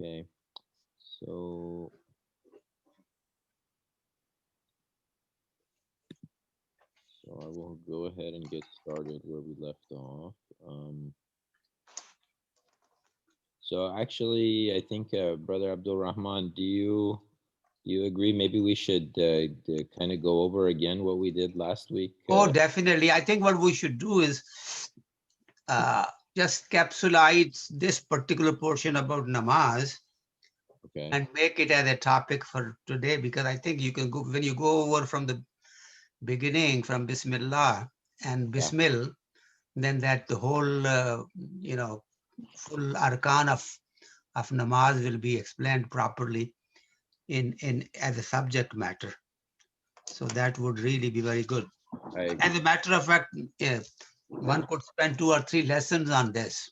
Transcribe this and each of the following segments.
Okay, so I will go ahead and get started where we left off. So actually, I think Brother Abdul Rahman, do you agree? Maybe we should kind of go over again what we did last week. Oh, definitely. I think what we should do is uh, just capsulize this particular portion about namaz Okay. and make it as a topic for today, because I think you can go, when you go over from the beginning, from Bismillah and Yeah. Bismil, then that the whole, full arkan of namaz will be explained properly in as a subject matter. So that would really be very good. I As agree. a matter of fact, one could spend 2 or 3 lessons on this,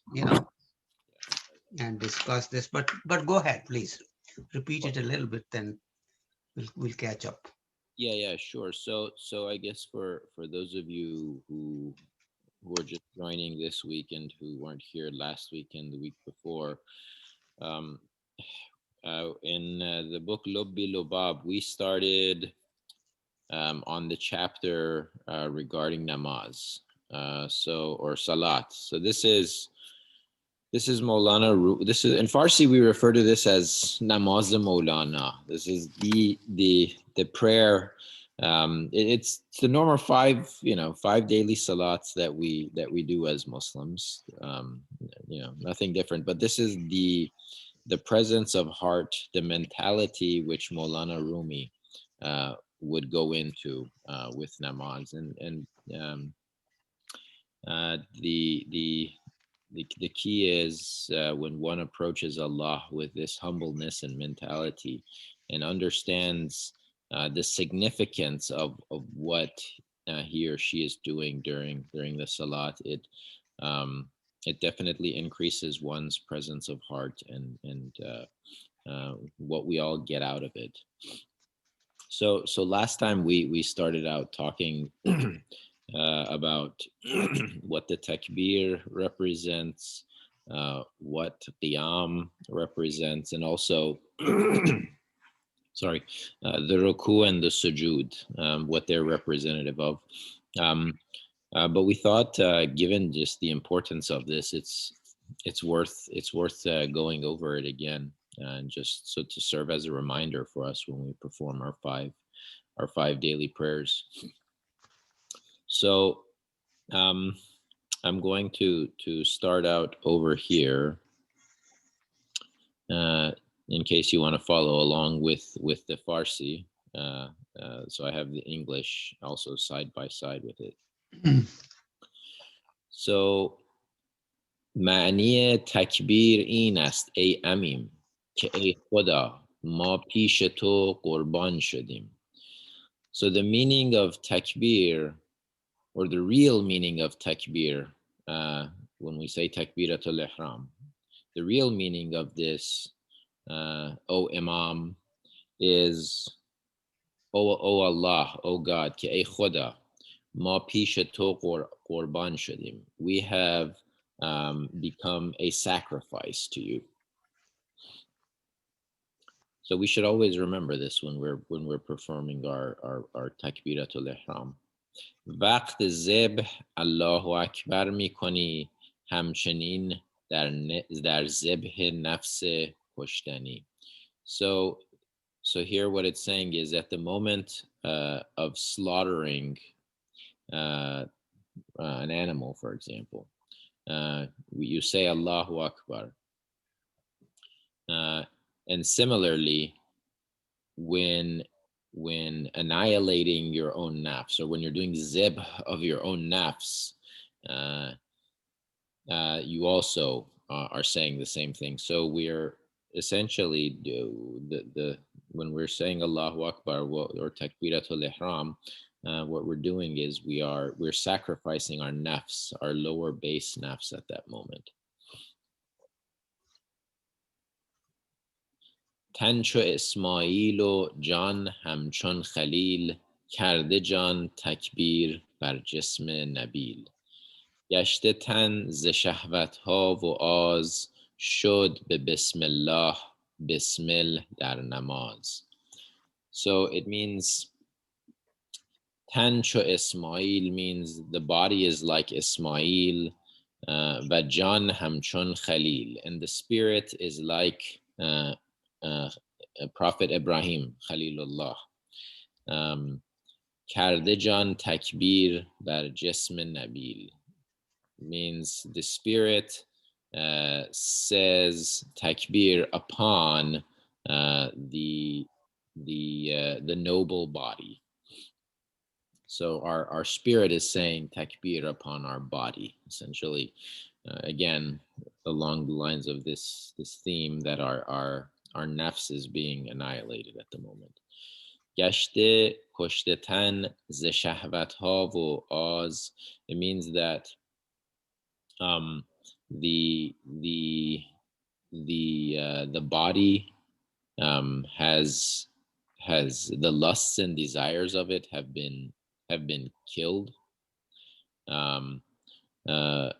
and discuss this. But go ahead, please. Repeat it a little bit, then we'll catch up. Yeah, yeah, sure. So I guess for those of you who are just joining this week and who weren't here last week and the week before, um, in the book Lubb-e Lubab, we started on the chapter regarding namaz, or salat. So this is Mawlana. This is in Farsi. We refer to this as namaz Mawlana. This is the prayer. It's the normal five daily salats that we do as Muslims. Nothing different. But this is the presence of heart, the mentality which Maulana Rumi would go into with namaz, and the key is when one approaches Allah with this humbleness and mentality, and understands the significance of what he or she is doing during the salat. Um, it definitely increases one's presence of heart and what we all get out of it. So last time we started out talking about what the takbir represents, what qiyam represents, and also sorry, the ruku and the sujud, what they're representative of. Um, but we thought, given just the importance of this, it's worth going over it again, and just so to serve as a reminder for us when we perform our five daily prayers. So um, I'm going to start out over here, uh, in case you want to follow along with the Farsi. Uh, so I have the English also side by side with it. So معنی تکبیر این است ای امیم که ای خدا ما پیش تو قربان شدیم. So the meaning of takbir, or the real meaning of takbir, when we say takbiratul ihram, the real meaning of this, O Imam, is O Allah, O God, ke ey Khuda, ma pish to qurban shadim. We have become a sacrifice to you. So we should always remember this when we're performing our takbiratul ihram. وقت ذبح الله اکبر میکنی، همچنین در ذبح نفس کشتنی. So here what it's saying is, at the moment of slaughtering an animal, for example, you say Allahu Akbar. And similarly, when annihilating your own nafs, or when you're doing zib of your own nafs, you also are saying the same thing. So we're essentially the when we're saying Allahu Akbar or Takbiratul Ihram, what we're doing is we're sacrificing our nafs, our lower base nafs at that moment. تن چو اسماعیل و جان همچون خلیل، کرده جان تکبیر بر جسم نبیل. گشته تن ز شهوت ها و آز، شد به بسم الله Bismil dar namaz. So it means Tan cho Ismail means the body is like Ismail, but Jan hamchon Khalil, and the spirit is like Prophet Ibrahim, Khalilullah. Um, Karde jan takbir bar jism nabil means the spirit says takbir upon the noble body. So our spirit is saying takbir upon our body, essentially. Again, along the lines of this theme that our nafs is being annihilated at the moment. گشته کشته تن ز شهوت ها و آز. It means that um, the the body has the lusts and desires of it have been killed, um, uh,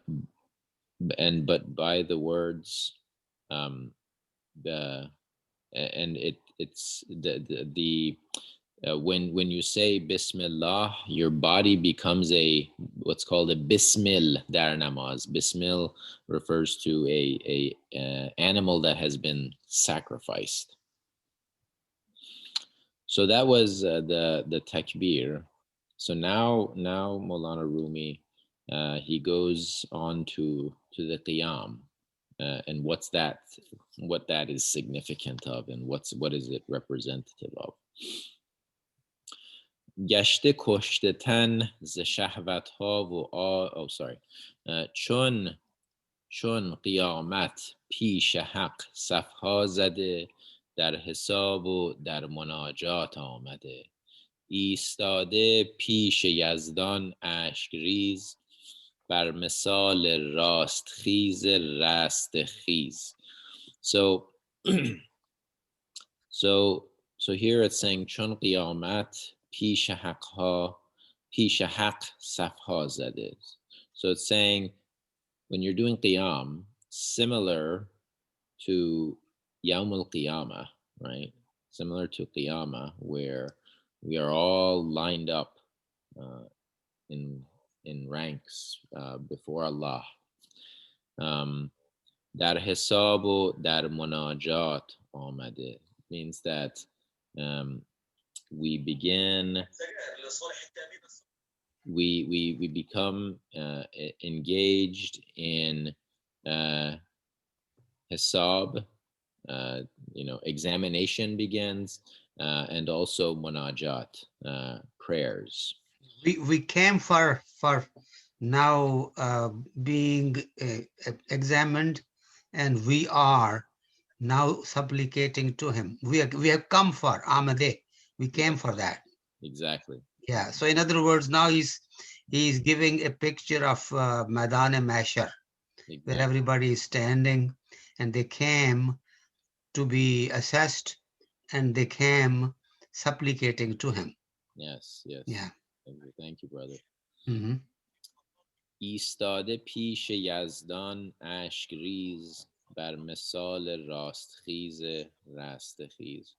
and but by the words, the and it's the when you say Bismillah, your body becomes a what's called a Bismil dar namaz. Bismil refers to a animal that has been sacrificed. So that was the takbir. So now Maulana Rumi he goes on to the qiyam, and what that is significant of, and what is it representative of. گشته کشته تن ز شهوت ها و چون قیامت پیش حق صفها زده در حساب و در مناجات آمده ایستاده پیش یزدان اشک ریز بر مثال راست خیز رست خیز. So so here it's saying چون قیامت پیش حق صفها زده. So it's saying when you're doing qiyam, similar to Yawm al-Qiyamah, right? Similar to Qiyamah, where we are all lined up uh, in ranks before Allah. Dar hisab و dar munajat آمده means that we begin, we become engaged in hisab, examination begins, and also munajat, prayers. We came for now being examined, and we are now supplicating to him. We have come for Amade. We came for that. Exactly. Yeah. So in other words, now he's giving a picture of Madan Mashar, exactly, where everybody is standing, and they came to be assessed, and they came supplicating to him. Yes. Yeah. Thank you, brother. Mm-hmm. ایستاده پیش یزدان اشک ریز بر مثال راستخیز رستخیز.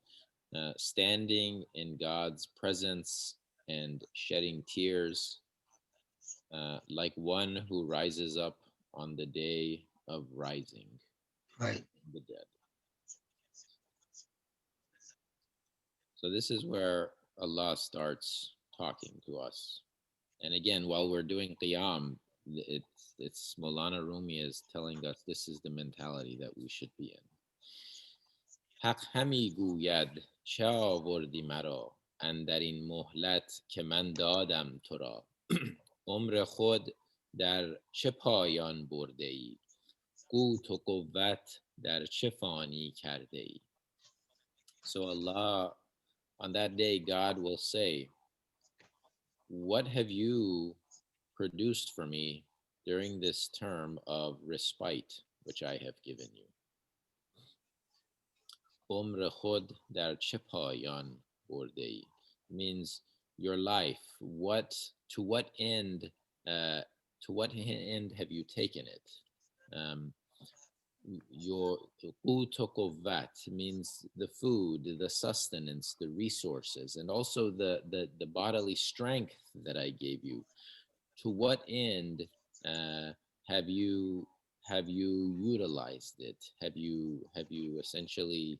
Standing in God's presence and shedding tears, like one who rises up on the day of rising, right, the dead. So this is where Allah starts talking to us. And again, while we're doing qiyam, it's Maulana Rumi is telling us this is the mentality that we should be in. حق همی گوید چه آوردی مرا اندر این مهلت که من دادم تو را عمر خود در چه پایان برده ای قوت و قوت در چه فانی کرده ای. So Allah, on that day, God will say, what have you produced for me during this term of respite which I have given you? عمر خود در چه پایان برده ای means your life. To what end have you taken it? your qut quwwat means the food, the sustenance, the resources, and also the bodily strength that I gave you. To what end uh, have you utilized it? Have you essentially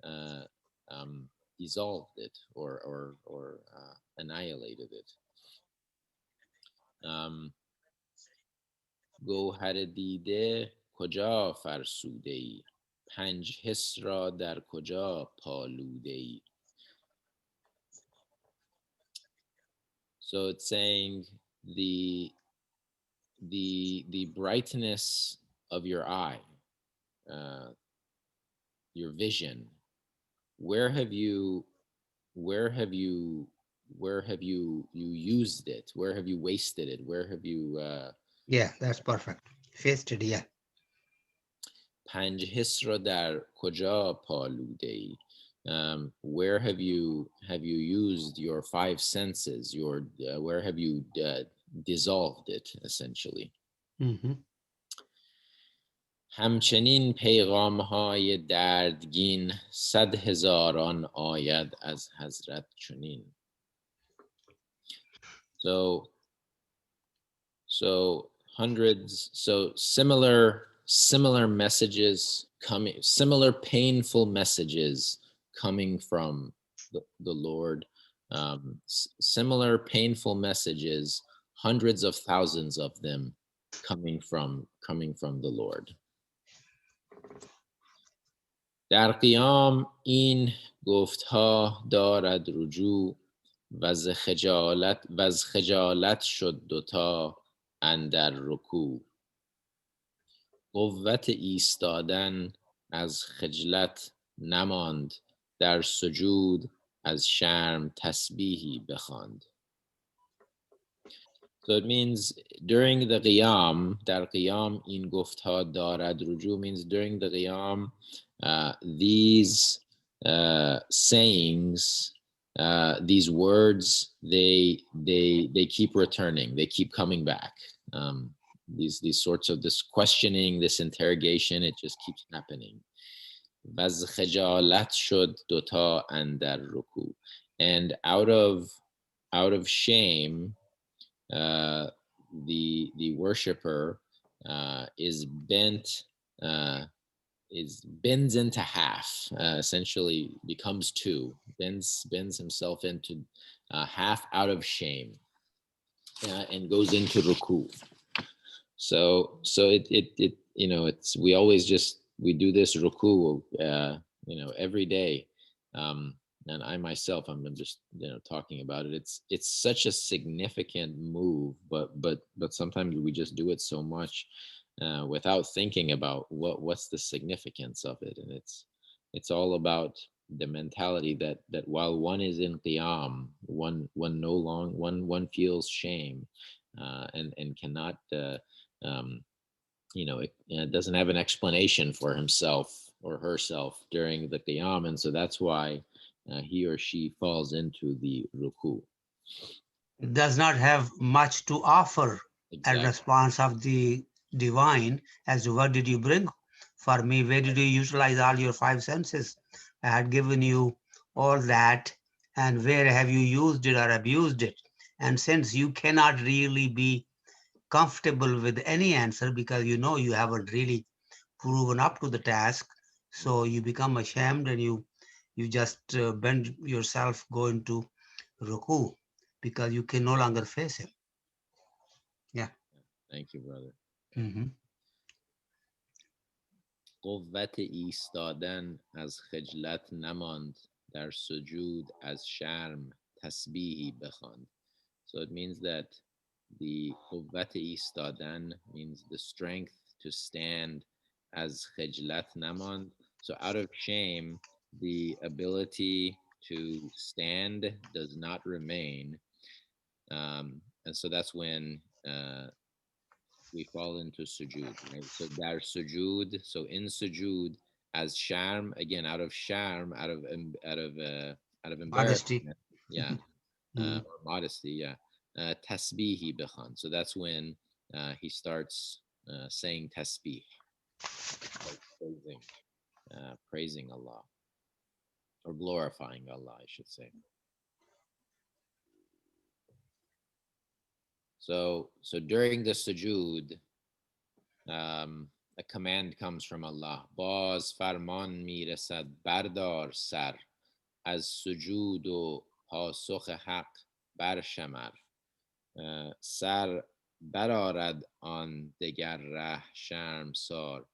uh, um, dissolved it, or annihilated it? um, گوهر دیده کجا فرسوده ای، پنج حس را در کجا پالوده ای. So it's saying the the brightness of your eye, uh, your vision. Where have you where have you you used it? Where have you wasted it? Where have you Yeah, that's perfect. Fasted, yeah. پنج حس را در کجا پالوده ای. Where have you used your five senses? Where have you dissolved it essentially? Mhm. همچنین پیغام های دردگین صد هزاران آید از حضرت چنین. So hundreds, so similar messages coming, similar painful messages coming from the Lord, similar painful messages, hundreds of thousands of them coming from the Lord. در قیام این گفتها دارد رجوع، و از خجالت شد دوتا اندر رکوع. قوت ایستادن از خجلت نماند، در سجود از شرم تسبیحی بخواند. So it means during the qiyam, dar qiyam in guftha darad ruju means during the qiyam, these sayings, these words, they keep returning, they keep coming back. These sorts of this questioning, this interrogation, it just keeps happening. Vaz khajalat shod dota andar ruku, and out of shame, the worshiper is bent, bends into half, essentially becomes two, bends himself into half out of shame, and goes into ruku. So it it's, we always just, we do this ruku every day. And I myself, I'm just talking about it. It's such a significant move, but sometimes we just do it so much without thinking about what's the significance of it. And it's all about the mentality that while one is in qiyam, one no long one feels shame, and cannot it doesn't have an explanation for himself or herself during the qiyam, and so that's why he or she falls into the ruku. Does not have much to offer a Exactly. response of the divine as to what did you bring for me? Where did you utilize all your five senses? I had given you all that, and where have you used it or abused it? And since you cannot really be comfortable with any answer because you know you haven't really proven up to the task, so you become ashamed and you just bend yourself, go into ruku because you can no longer face him. Yeah. Thank you, brother. Mm-hmm. قوت ایستادن از خجلت نماند، در سجود از شرم تسبیحی بخواند. So it means that the قوت ایستادن means the strength to stand, as khijlat namand. So out of shame, the ability to stand does not remain. And so that's when we fall into sujood, right? So dar sujood, so in sujood, as sharm, again, out of sharm, out of Modesty. embarrassment, yeah, Mm-hmm. or modesty, yeah. Tasbihi bikhan. So that's when he starts saying tasbih. like praising Allah or glorifying Allah, I should say. So during the sujood, a command comes from Allah. Baz farman miresad bardar sar az sujud و پاسخ حق برشمر. سر برآرد آن دگر ره شرمسار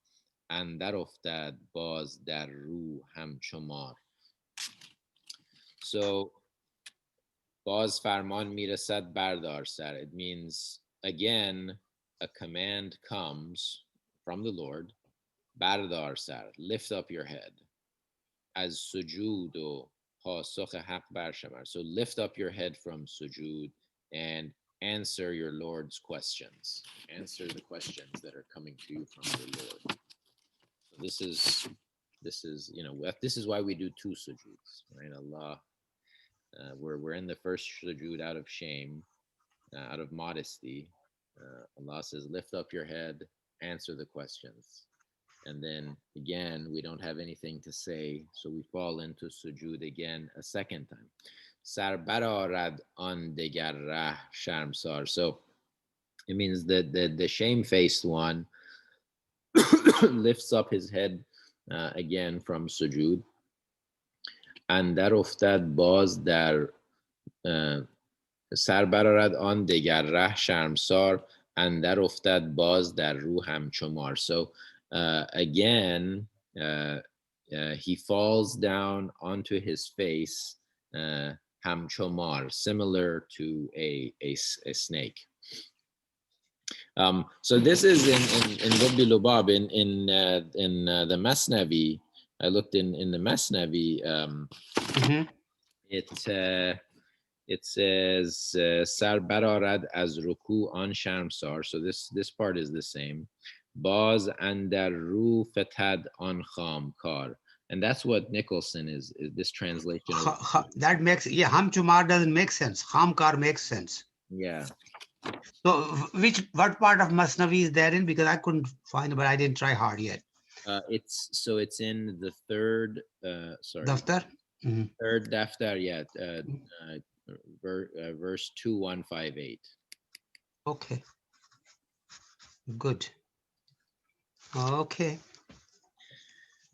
اندر افتد باز در رو همچو مار. So باز فرمان میرسد بردار سر. It means again a command comes from the Lord. بردار سر, lift up your head. از سجود و پاسخ حق برشمر. So lift up your head from sujud and answer your Lord's questions. Answer the questions that are coming to you from your Lord. So this is why we do two sujuds, right? Allah, we're in the first sujood out of shame, out of modesty. Allah says, lift up your head, answer the questions. And then again, we don't have anything to say, so we fall into sujood again a second time. Sar bararad an degar rah sharmsar. So it means that the shamefaced one lifts up his head again from sujood. And dar uftad baz dar سر برآرد آن دگر ره شرمسار اندر افتد باز در رو همچو مار. So again he falls down onto his face همچو مار, similar to a snake. So this is in Lubb-e Lubab in the Mathnawi. I looked in the Mathnawi. It says sar bararad az ruku an sharmsar. So this part is the same. Baz andar ru fetad an khamkar. And that's what Nicholson is this translation. That makes, yeah, hamchumar doesn't make sense. Khamkar makes sense. Yeah. So what part of Mathnawi is there in? Because I couldn't find it, but I didn't try hard yet. It's in the third Daftar? Third daftar, yeah. Verse 2158. Okay. Good. Okay.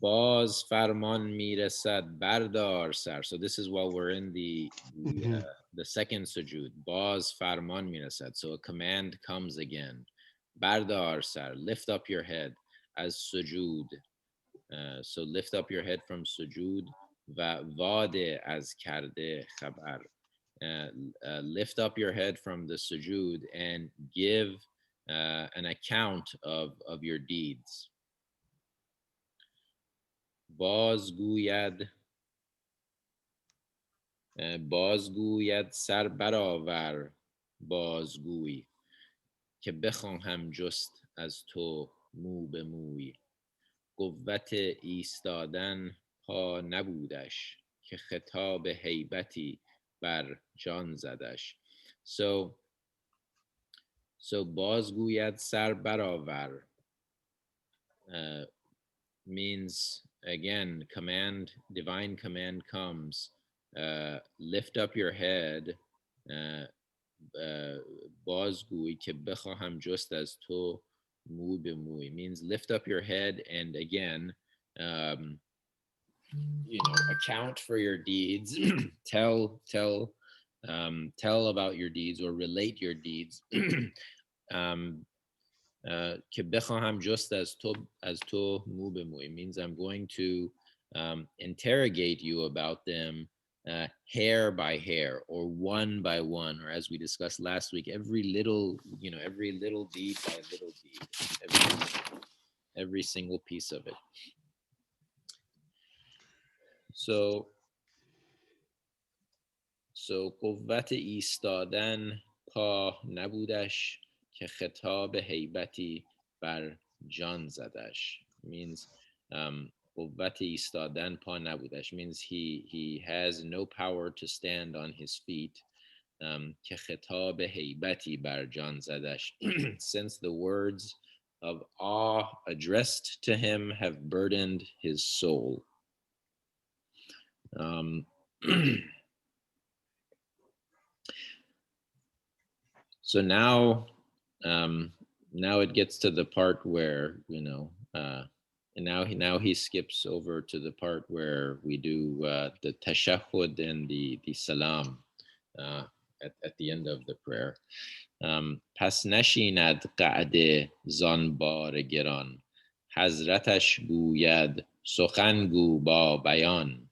Baz farman miresad bardar sar. So this is while we're in the second sujood. Baz farman miresad. So a command comes again. Bardar sar. Lift up your head as sujood. So lift up your head from sujood. Va vade as karde khabar. Lift up your head from the sujood and give an account of your deeds. بازگوید سر برآور بازگوی که بخواهم جست از تو مو به موی. قوت ایستادن پا نبودش که خطاب هیبتی بر جان زدش. So بازگوید سر برآور means again divine command comes, lift up your head. بازگوی که بخواهم جست از تو مو به موی means lift up your head and again account for your deeds. tell about your deeds or relate your deeds. که بخواهم جست از تو مو به موی means I'm going to interrogate you about them hair by hair or one by one, or as we discussed last week, every little deed by little deed, every single piece of it. So قوت ایستادن پا نبودش که خطاب هیبتی بر جان زدش means قوت ایستادن پا نبودش means he has no power to stand on his feet که خطاب هیبتی بر جان زدش since the words of awe addressed to him have burdened his soul. So now, now it gets to the part where, and now he skips over to the part where we do the tashahhud and the salam at the end of the prayer. پس نشیند قعده زان بار گران حضرتش گوید سخن گو با بیان.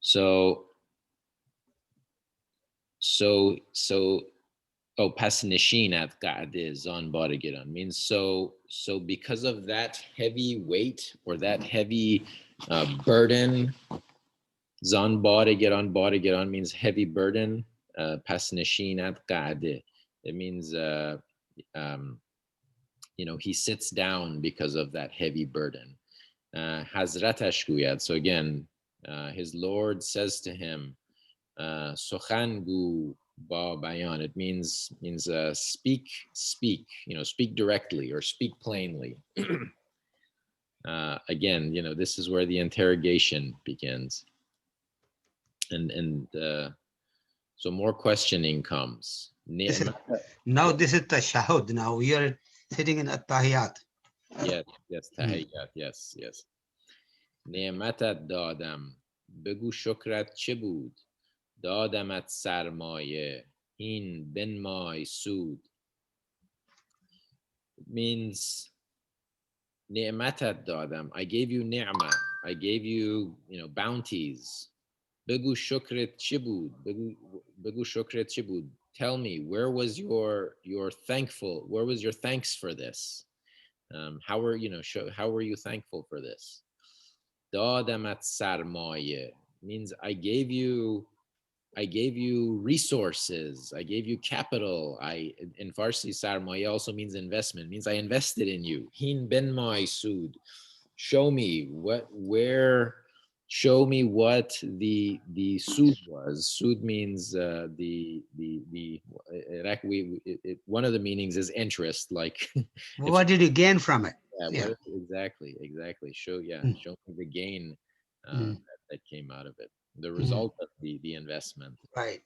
So pas nishinat qa'de zan baragiran means so because of that heavy weight or that heavy burden, zan baragiran means heavy burden. Pas nishinat qa'de, it means he sits down because of that heavy burden. Hazratash guyad, so again his Lord says to him, Sokhan gu ba bayan, it means speak, speak directly or speak plainly. Again, this is where the interrogation begins, and so more questioning comes. Now this is tashahhud. Now we are sitting in at-tahiyat. Yes, tahiyyat, yes. نعمتت دادم بگو شکرت چه بود دادمت سرمایه این بنمای سود. It means نعمتت دادم, I gave you ni'mah, I gave you, bounties. بگو شکرت چه بود, بگو شکرت چه بود, tell me, where was your thanks for this? How were you thankful for this? دادمت سرمایه means I gave you resources, I gave you capital. In Farsi, sarmaya also means investment, means I invested in you. Hin ben mai sud, show me what the sud was. Sud means one of the meanings is interest, like what did you gain from it? Yeah. Exactly. Show me the gain that came out of it, the result of the investment. Right.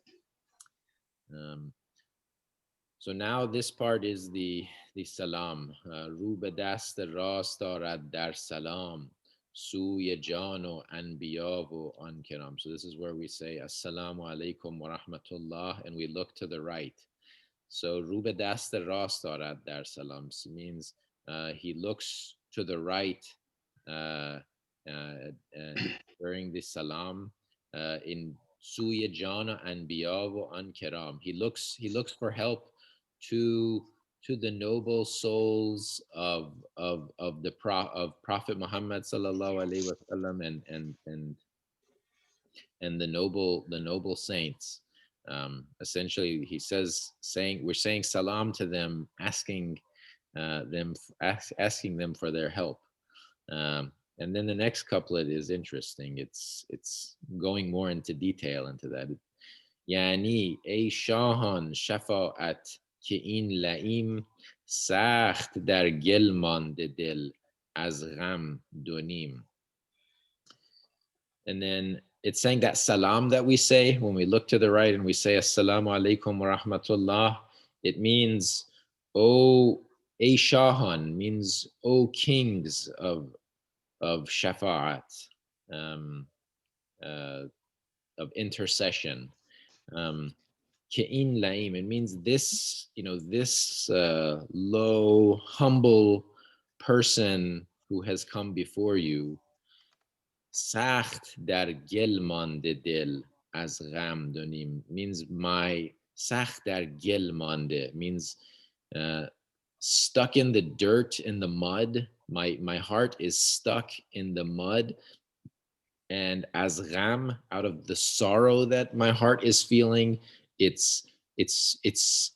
So now this part is the salam. Ru be dast rast darad dar salam suye jan o anbiya o an kiram. So this is where we say assalamu alaikum wa rahmatullah, and we look to the right. So ru be dast rast darad dar salam means he looks to the right during the salam in suye jana and biyav an kiram. He looks for help to the noble souls of Prophet Muhammad sallallahu alaihi wasallam and the noble saints. Essentially, he says, we're saying salam to them, asking them for their help. And then the next couplet is interesting. It's going more into detail into that. Yani ای شاهان شفاعت که این لئیم سخت در گل مانده دل از غم دونیم. And then it's saying that salam that we say when we look to the right and we say assalamu alaikum wa rahmatullah, it means oh ای شاهان, means oh kings of shafa'at, of intercession. Ke'in la'im, it means this, this low, humble person who has come before you. Sakht dar gel mande dil az gham donim, means my sakht dar gel mande means stuck in the dirt, in the mud. My heart is stuck in the mud, and as gham, out of the sorrow that my heart is feeling, it's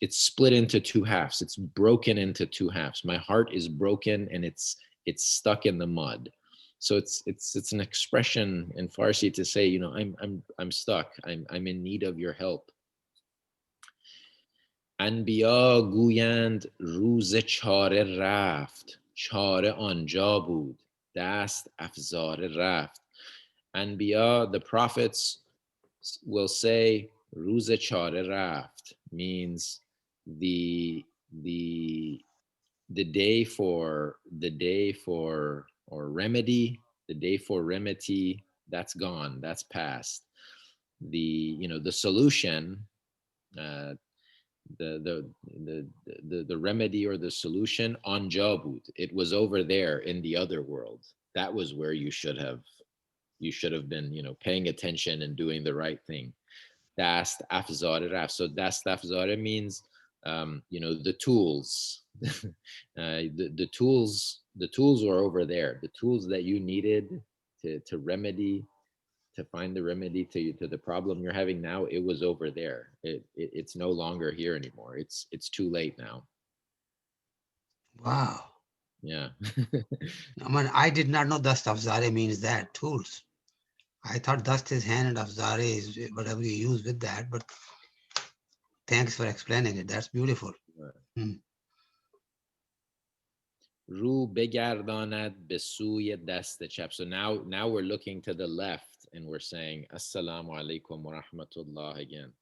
split into two halves. It's broken into two halves. My heart is broken and it's stuck in the mud. So it's an expression in Farsi to say, I'm stuck. I'm in need of your help. انبیا گویند روز چاره رفت، چاره آنجا بود، دست افزاره رفت. Anbiya, the prophets will say روز چاره رفت, means the the the day for or remedy, the day for remedy, that's gone, that's past. The solution, uh, the remedy or the solution on Jabud, it was over there in the other world. That was where you should have been, paying attention and doing the right thing. Dast afzare raf. So dast afzare means, the tools. The tools were over there. The tools that you needed to remedy, to find the remedy to the problem you're having now, it was over there. It's no longer here anymore. It's too late now. Wow. Yeah. I mean, I did not know dust afzare means that, tools. I thought dust is hand and afzare is whatever you use with that, but thanks for explaining it. That's beautiful. رو بگرداند به سوی دست چپ. So now we're looking to the left and we're saying Assalamu alaikum wa rahmatullah again.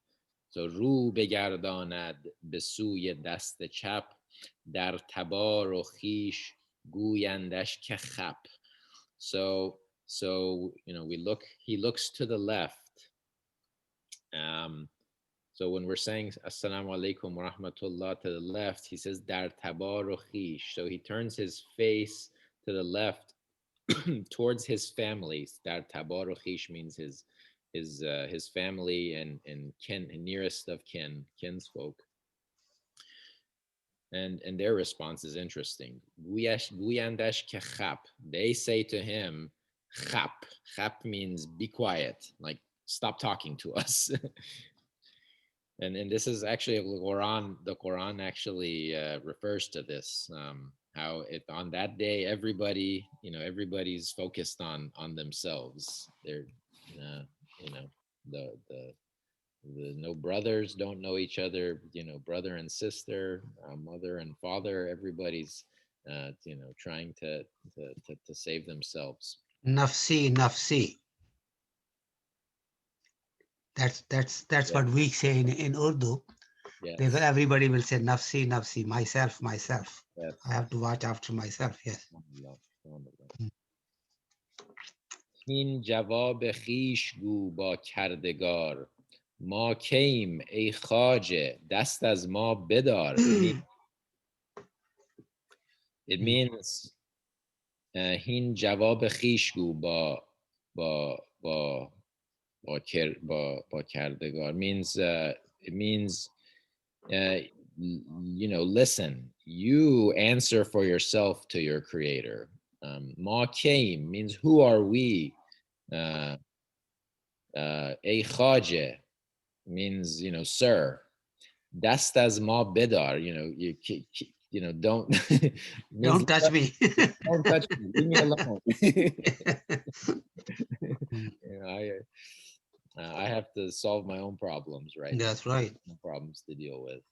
So رو بگرداند به سوی دست چپ، در تبار و خیش گویندش که خپ. So he looks to the left. So when we're saying Assalamu alaikum wa rahmatullah to the left, he says Dar tabar u khish. So he turns his face to the left towards his family. Dar tabar u khish means his family and kin, nearest of kinsfolk. And their response is interesting. Guyandash ke khap. They say to him, khap. Khap means be quiet, like stop talking to us. And this is actually the Quran actually refers to this, how on that day everybody's focused on themselves. They're you know the no brothers don't know each other, brother and sister, mother and father, everybody's trying to save themselves. Nafsi, nafsi. That's Yeah. what we say in Urdu. Yes. Everybody will say nafsi, nafsi, myself, myself. Yes. I have to watch after myself. Yes. این جواب خیش گو با کردگار، ما کیم ای خواجه دست از ما بدار. It means هین جواب خیش گو با کردگار means it means listen, you answer for yourself to your creator. Ma came means who are we? A khaje means sir. Dast az ma bedar, don't means Don't touch me. don't touch me, leave me alone. I have to solve my own problems right now. That's right. No problems to deal with.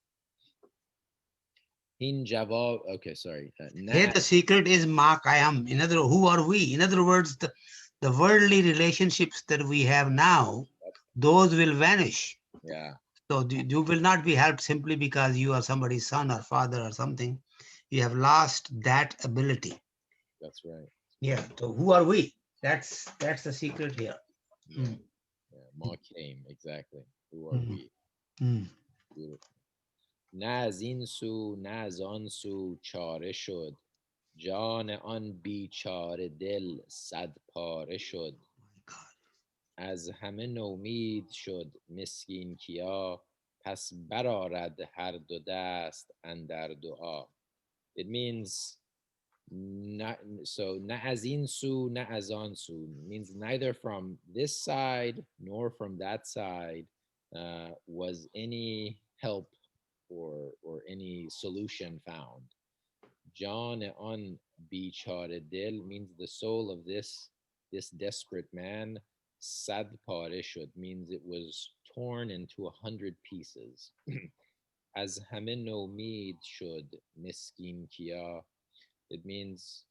In Java, okay, sorry. Here the secret is ma kayam. In other words, who are we? In other words, the worldly relationships that we have now, those will vanish. Yeah. So you will not be helped simply because you are somebody's son or father or something. You have lost that ability. That's right. Yeah. So who are we? That's the secret here. Yeah. Ma came, exactly. Who are we? Beautiful. نه از این سو نه از آن سو چاره شد، جان آن بیچاره دل صد پاره شد. از همه نومید شد مسکین کیا، پس برآرد هر دو دست اندر دعا. It means نه از این سو نه از آن سو means neither from this side nor from that side was any help or any solution found. John on bichare dil means the soul of this desperate man. Sad pare shud means it was torn into 100 pieces. از همه نومید شد مسکین کیا. It means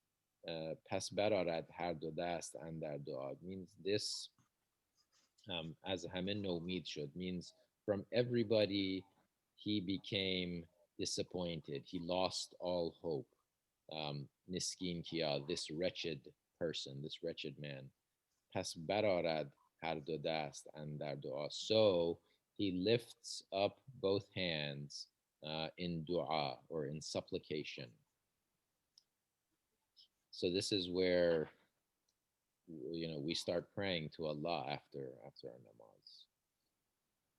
پس برآرد هر دو دست اندر دعا. It means this از همه نومید شد means from everybody he became disappointed. He lost all hope. Miskin Kia, this wretched person, this wretched man. Pas bararad har do dast andar dua. So he lifts up both hands in dua or in supplication. So this is where we start praying to Allah after our namaz.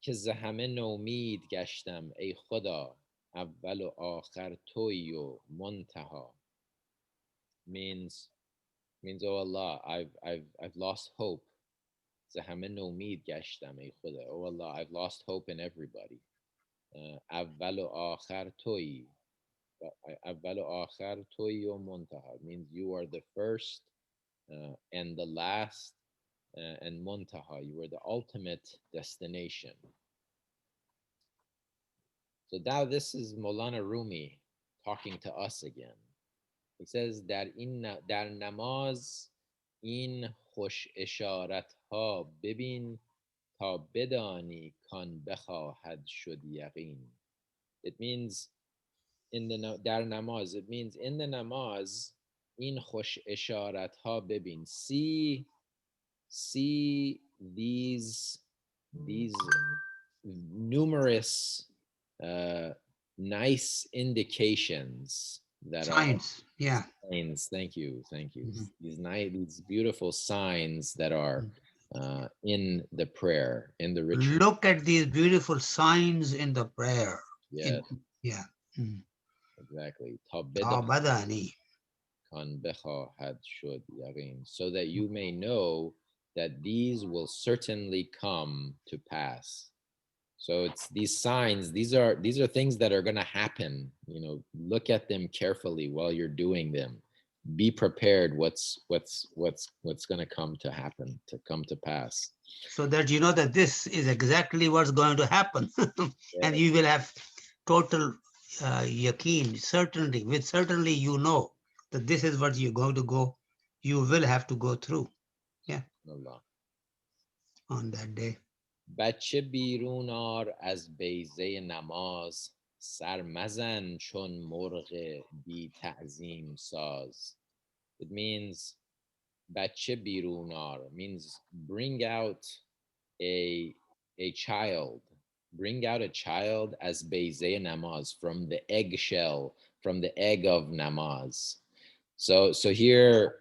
که ز همه نومید گشتم ای خدا اول و آخر تویی و منتها. means oh Allah, I've lost hope. ز همه نومید گشتم ای خدا. Oh Allah, I've lost hope in everybody. اول و آخر تویی. اول و آخر تویی و منتها means you are the first and the last and muntaha, you are the ultimate destination. So now this is Mawlana Rumi talking to us again. He says that در نماز این خوش اشارت ها ببین تا بدانی کان بخواهد شد یقین. It means in the در namaz, it means in the namaz این خوش اشارت ها ببین. See these numerous nice indications that Signs, yeah. signs. Thank you. These beautiful signs that are in the prayer, in the ritual. Look at these beautiful signs in the prayer. Yeah. Yeah. Exactly. Tabadani. So that you may know that these will certainly come to pass. So it's these signs, these are things that are going to happen. Look at them carefully while you're doing them. Be prepared what's going to come to pass. So that you know that this is exactly what's going to happen. And you will have total yaqeen, certainly. With certainly you know that this is what you're going to go, you will have to go through. Yeah. Allah. On that day. بچه بیرون آر از بیضه نماز سر مزن چون مرغ بی تعظیم ساز. It means بچه بیرون آر means bring out a child. Bring out a child as بیضه namaz, from the eggshell, from the egg of namaz. So here,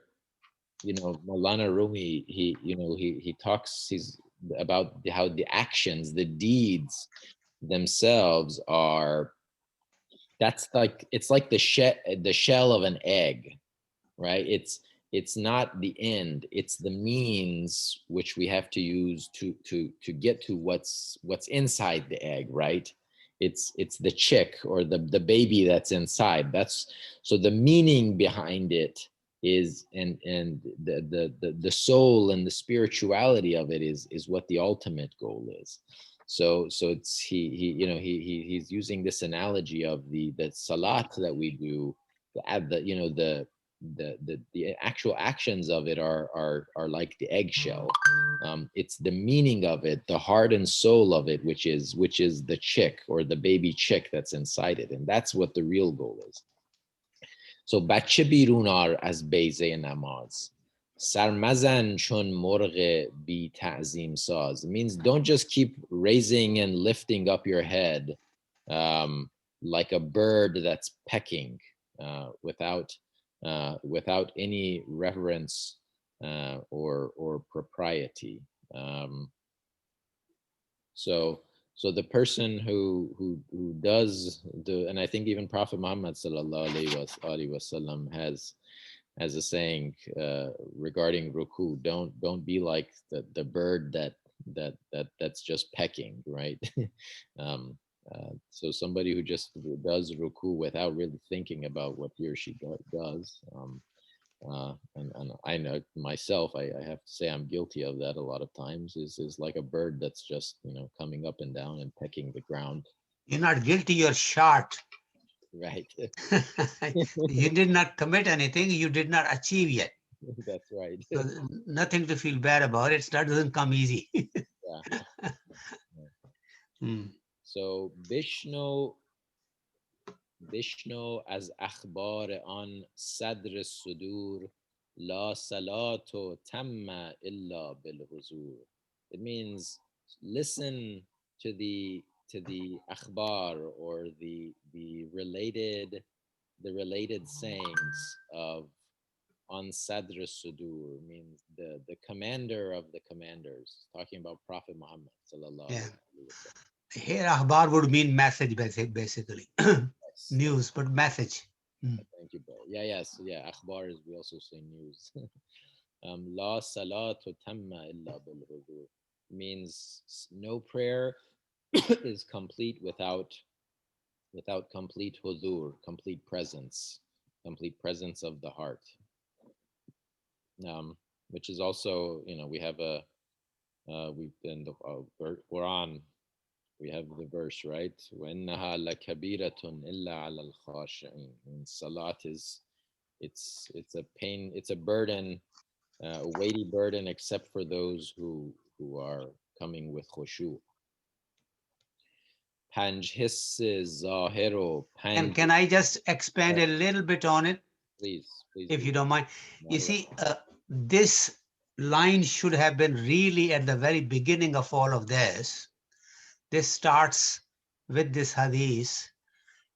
Maulana Rumi, he talks about how the actions, the deeds themselves are, it's like the shell of an egg, right? It's not the end, it's the means which we have to use to get to what's inside the egg, right? It's the chick or the baby that's inside. So the meaning behind it is, and the soul and the spirituality of it is what the ultimate goal is. So it's he's using this analogy of the salat that we do, the actual actions of it are like the eggshell. It's the meaning of it, the heart and soul of it, which is the chick or the baby chick that's inside it, and that's what the real goal is. So بچه بیرون آر از بیضه نماز سرمزن چون مرغ بی تعظیم ساز. It means don't just keep raising and lifting up your head like a bird that's pecking without any reverence or propriety. So the person who does and I think even Prophet Muhammad sallallahu alaihi wasallam has a saying regarding ruku: don't be like the bird that's just pecking, right? So somebody who just does ruku without really thinking about what he or she does. And I know myself, I have to say I'm guilty of that a lot of times, is like a bird that's just, coming up and down and pecking the ground. You're not guilty, you're short. Right. You did not commit anything, you did not achieve yet. That's right. So nothing to feel bad about. It doesn't come easy. Yeah. Hmm. So بشنو از اخبار آن صدر الصدور لا صلاة تم الا بالحضور. It means listen to the akhbar, or the related sayings of on Sadr Sudur, means the commander of the commanders, talking about Prophet Muhammad sallallahu Yeah. alaihi wasallam. Here, akhbar would mean message, basically. Yes, yes. News, but message. Hmm. Thank you, bro. Yeah, yes, yeah. Akhbar is, we also say news. La salatu tamma illa bil hudur means no prayer is complete without complete hudur, complete presence of the heart. Which is also, we have we've been the Quran. We have the verse, right? وَإِنَّهَا لَكَبِيرَةٌ إِلَّا عَلَى الْخَاشِعِينَ. And salat is, it's a pain, it's a burden, a weighty burden, except for those who are coming with khushu. Panj hiss zahir o And panj. can I just expand a little bit on it, Please if do. you don't mind? You Not at see, this line should have been really at the very beginning of all of this. This starts with this hadith,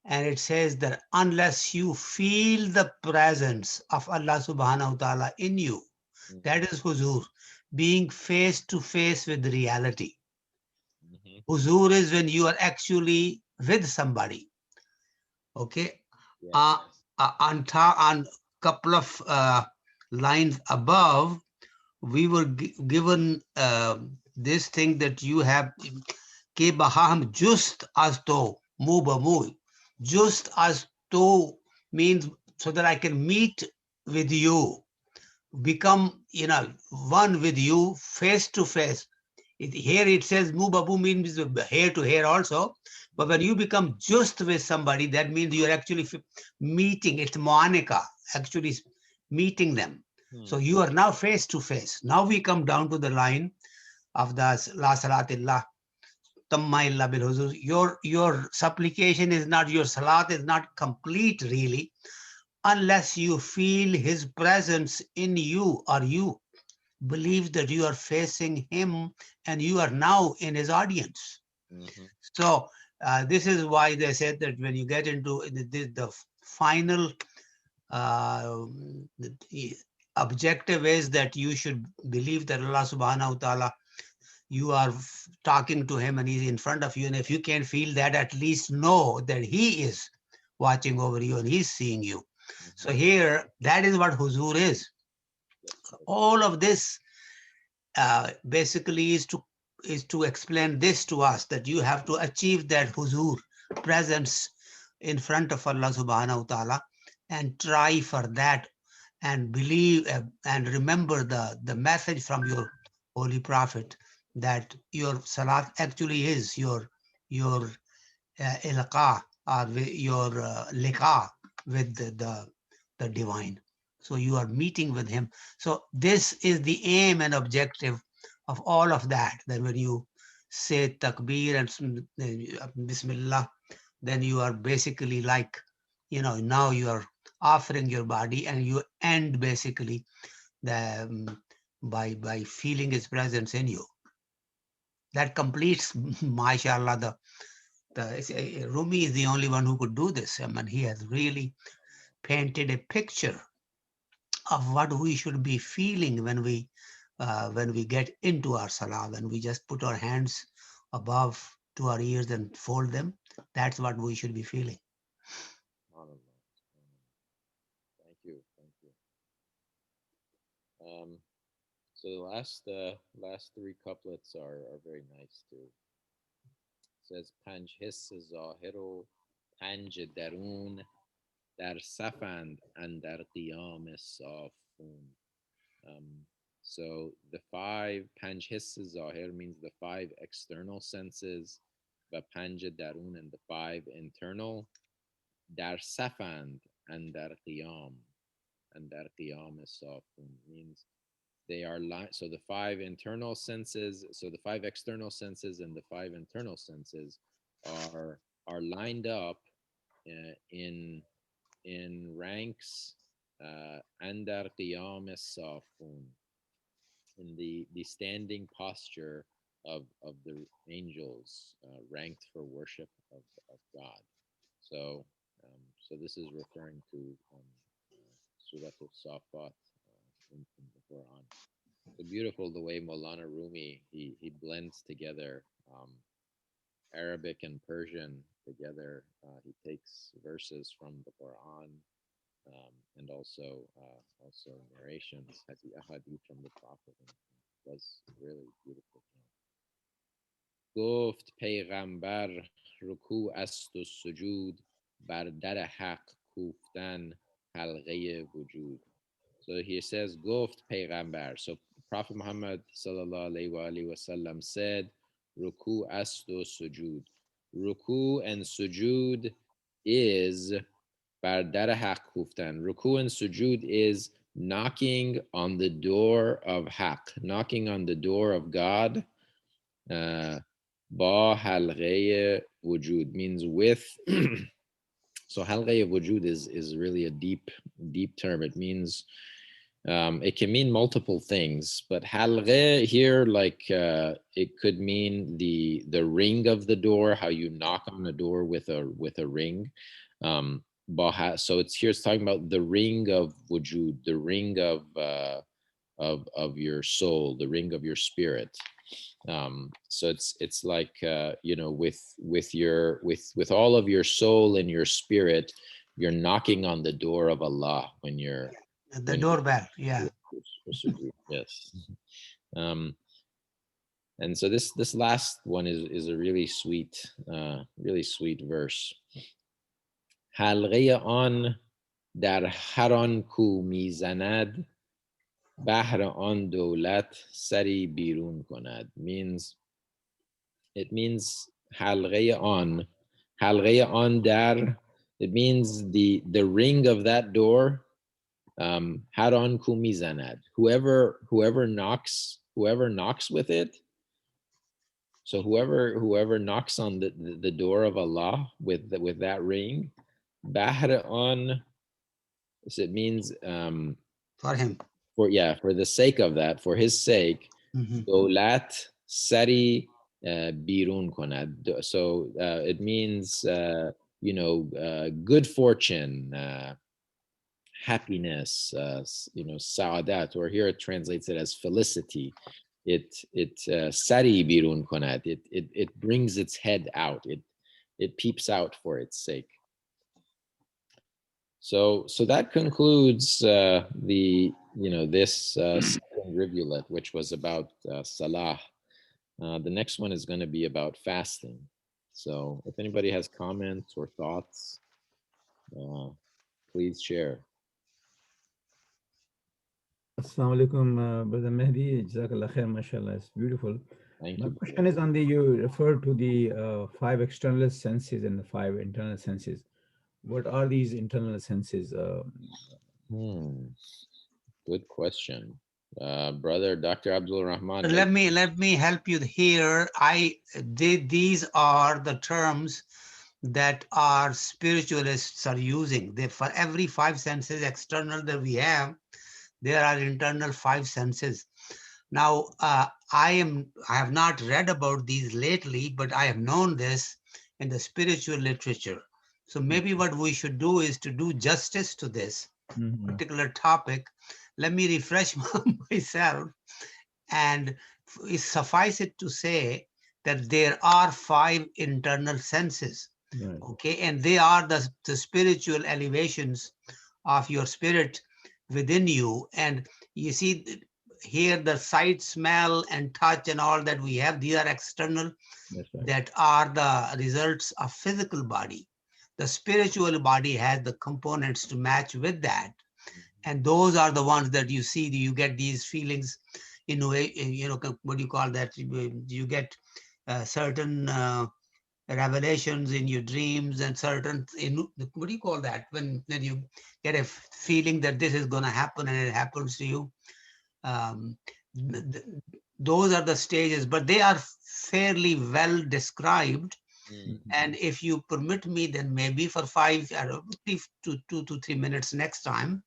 and it says that unless you feel the presence of Allah subhanahu wa ta'ala in you, all. that is huzur, being face to face with reality. Mm-hmm. Huzur is when you are actually with somebody. Okay. Yes. On couple of lines above, we were given this thing that you have ke baham just as to mu ba mu. Just as to means so that I can meet with you, become one with you face to face. Here it says mu babu means hair to hair also, but when you become just with somebody, that means you're actually meeting. It's moanika, actually meeting them. So you are now face to face. Now we come down to the line of the la salatillah tamma illa bil huzur. Your supplication is not, your salat is not complete really unless you feel his presence in you, or you believe that you are facing him and you are now in his audience. Mm-hmm. So this is why they said that when you get into the final the objective is that you should believe that Allah subhanahu wa ta'ala, you are talking to him and he's in front of you. And if you can't feel that, at least know that he is watching over you and he's seeing you. So here, that is what huzur is. All of this basically is to explain this to us, that you have to achieve that huzur, presence in front of Allah subhanahu wa ta'ala, and try for that, and believe and remember the message from your holy prophet, that your salat actually is your ilqa, or your liqa with the divine. So you are meeting with him. So this is the aim and objective of all of that. That when you say takbir and bismillah, then you are basically like, now you are offering your body, and you end basically the by feeling his presence in you. That completes, mashallah, Rumi is the only one who could do this. I mean, he has really painted a picture of what we should be feeling when we get into our salah, when we just put our hands above to our ears and fold them. That's what we should be feeling. Thank you. So the last three couplets are very nice too. It says Panj hiss zahiru Panj darun dar safand and dar qiyam safun. Um, so the five Panj hiss zahir means the five external senses, و پنج درون, and the five internal, در صفند اندر قیام, and در قیام صافون, means they are so the five internal senses, so the five external senses and the five internal senses are lined up in ranks andar qiyam safun, in the standing posture of the angels ranked for worship of God. So so this is referring to Surah Al-Safat in the Quran. So beautiful the way Mawlana Rumi, he blends together Arabic and Persian together. He takes verses from the Quran and also narrations, hadith from the Prophet, and does really beautiful job. گفت پیغمبر رکوع است و سجود, بر در حق کوفتن حلقه وجود. So he says, گفت پیغمبر. So Prophet Muhammad sallallahu alaihi wasallam said, ruku است و sujud. Ruku and sujud is بر در حق کوفتن. Ruku and sujud is knocking on the door of haq, knocking on the door of God. با حلقه wujud means with. So حلقه wujud is really a deep term. It means it can mean multiple things, but halqe here, like it could mean the ring of the door, how you knock on a door with a ring. So it's talking about the ring of wujud, the ring of your soul, the ring of your spirit. So it's like with all of your soul and your spirit, you're knocking on the door of Allah when you're the doorbell. Yeah. Yes. And so this last one is a really sweet verse. حلقه آن در هر آن کو میزند, بهر آن دولت سری بیرون کند. It means حلقه آن در, it means the ring of that door. Haron ku mizanad, whoever knocks with it. So whoever knocks on the door of Allah with that ring, bahr on, so it means For him. For the sake of that, for his sake, dolat sari birun konad. So it means good fortune, happiness, sa'adat, or here it translates it as felicity. It sari birun konad. It brings its head out. It peeps out for its sake. So that concludes this second rivulet, which was about salah. The next one is going to be about fasting. So if anybody has comments or thoughts, please share. Assalamu alaikum, Brother Mehdi. Jazakallah khair, mashallah. It's beautiful. Thank My you. question is you refer to the 5 external senses and the 5 internal senses. What are these internal senses? Good question. Brother Dr. Abdul Rahman. Let me help you here. These are the terms that our spiritualists are using. For every 5 senses external that we have, there are internal 5 senses. Now, I have not read about these lately, but I have known this in the spiritual literature. So maybe what we should do is to do justice to this particular topic. Let me refresh myself, and suffice it to say that there are 5 internal senses. Right. Okay, and they are the spiritual elevations of your spirit within you. And you see here the sight, smell, and touch and all that we have, these are external. That's right. That are the results of physical body. The spiritual body has the components to match with that. And those are the ones that you see, you get these feelings in a way, what do you call that? You get certain revelations in your dreams and certain, what do you call that? When you get a feeling that this is going to happen and it happens to you. Um, th- th- those are the stages, but they are fairly well described. Mm. And if you permit me, then maybe for 2 to 3 minutes next time,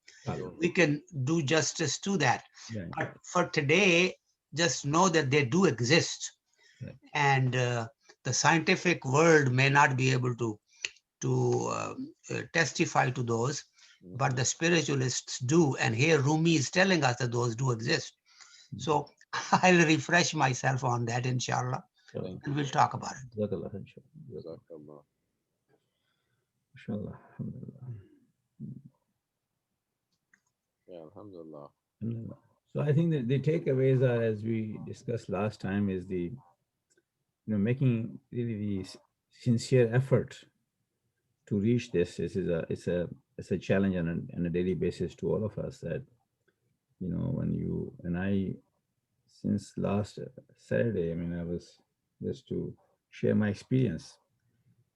we can do justice to that. Yeah. But for today, just know that they do exist. Right. And the scientific world may not be able to testify to those, but the spiritualists do. And here Rumi is telling us that those do exist. So I'll refresh myself on that, inshallah, Thank and we'll talk about it. Jazakallah khair, inshallah. Jazakallah. Inshallah. Alhamdulillah. Yeah, alhamdulillah. Alhamdulillah. So I think that the takeaways are, as we discussed last time, is the making really the sincere effort to reach this. This is a challenge on a daily basis to all of us. That when you and I, since last Saturday, I mean, I was just to share my experience,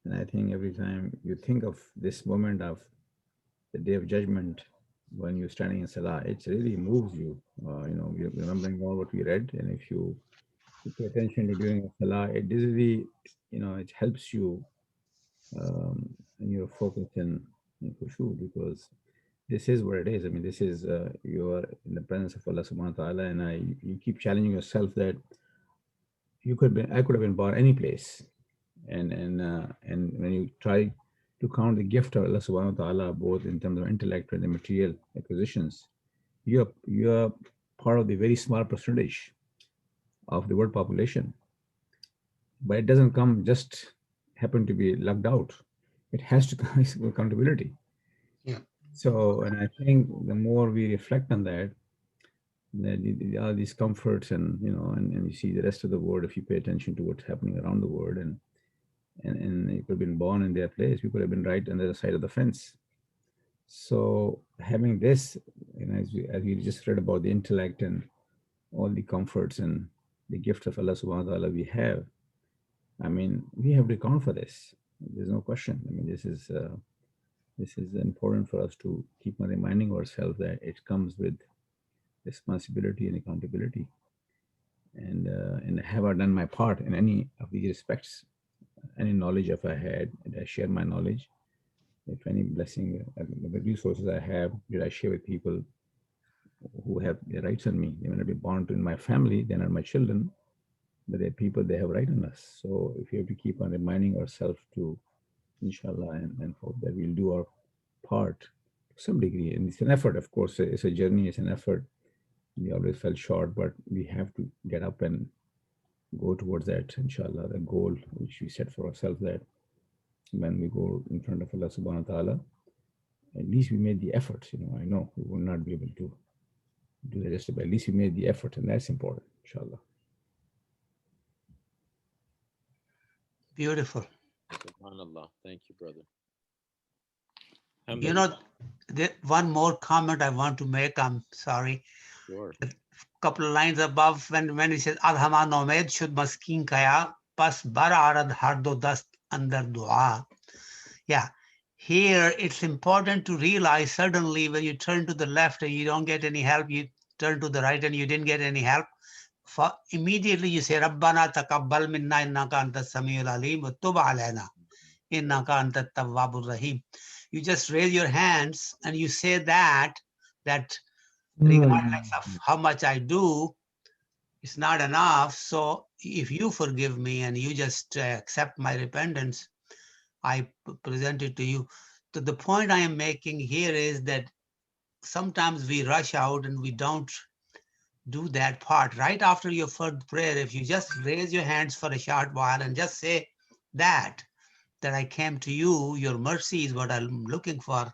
and I think every time you think of this moment of the day of judgment, when you're standing in Salah, it really moves you. You're remembering all what we read, and if you pay attention to during Salah, it really, it helps you in your focus in khushu, because this is what it is. I mean, this is you are in the presence of Allah Subhanahu wa Taala, and you keep challenging yourself that I could have been born any place, and when you try to count the gift of Allah Subhanahu wa Taala, both in terms of intellect and the material acquisitions, you're part of the very small percentage of the world population. But it doesn't come just happen to be lucked out. It has to come with accountability. Yeah. So, and I think the more we reflect on that, all these comforts, and and you see the rest of the world, if you pay attention to what's happening around the world, and you could have been born in their place, you could have been right on the other side of the fence. So having this, as we just read about the intellect and all the comforts and the gift of Allah Subhanahu wa Taala we have, I mean, we have to account for this. There's no question. I mean, this is important for us to keep on reminding ourselves that it comes with responsibility and accountability. And have I done my part in any of these respects? Any knowledge if I had, and I share my knowledge. If any blessing, the resources I have, did I share with people who have the rights on me? They may not be born in my family, they're not my children, but they're people, they have right on us. So if you have to keep on reminding ourselves to, inshallah, and hope that we'll do our part to some degree. And it's an effort, of course. It's a journey, it's an effort. We always fell short, but we have to get up and go towards that, inshallah, the goal which we set for ourselves, that when we go in front of Allah Subhanahu wa Taala, at least we made the effort. I know we will not be able to do the rest, but at least we made the effort, and that's important, inshallah. Beautiful. Subhanallah. Thank you, brother. You know, one more comment I want to make. I'm sorry. Sure. A couple of lines above, when it says Adhama Nomed Shud Maskin Kaya Pas Bar Arad Hardo Dast Under Dua. Yeah. Here it's important to realize suddenly when you turn to the left and you don't get any help, you turn to the right and you didn't get any help. Immediately you say Rabbana taqabbal minna innaka antas samiul alim wa tub alayna innaka antat tawwabur rahim. You just raise your hands and you say that regardless of how much I do, it's not enough. So if you forgive me and you just accept my repentance, I present it to you. So the point I am making here is that sometimes we rush out and we don't do that part. Right after your first prayer, if you just raise your hands for a short while and just say that I came to you, your mercy is what I'm looking for,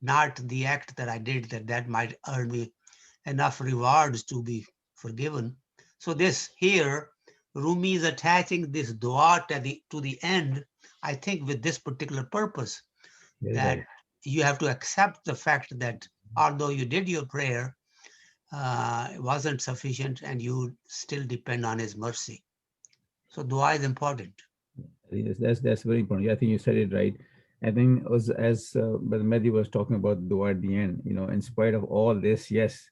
not the act that I did, that might earn me enough rewards to be forgiven. So this here, Rumi is attaching this dua to the end, I think with this particular purpose, that you have to accept the fact that although you did your prayer, it wasn't sufficient and you still depend on his mercy. So dua is important. Yes, that's very important. Yeah, I think you said it right. I think it was as Brother Mehdi was talking about dua at the end. In spite of all this, yes,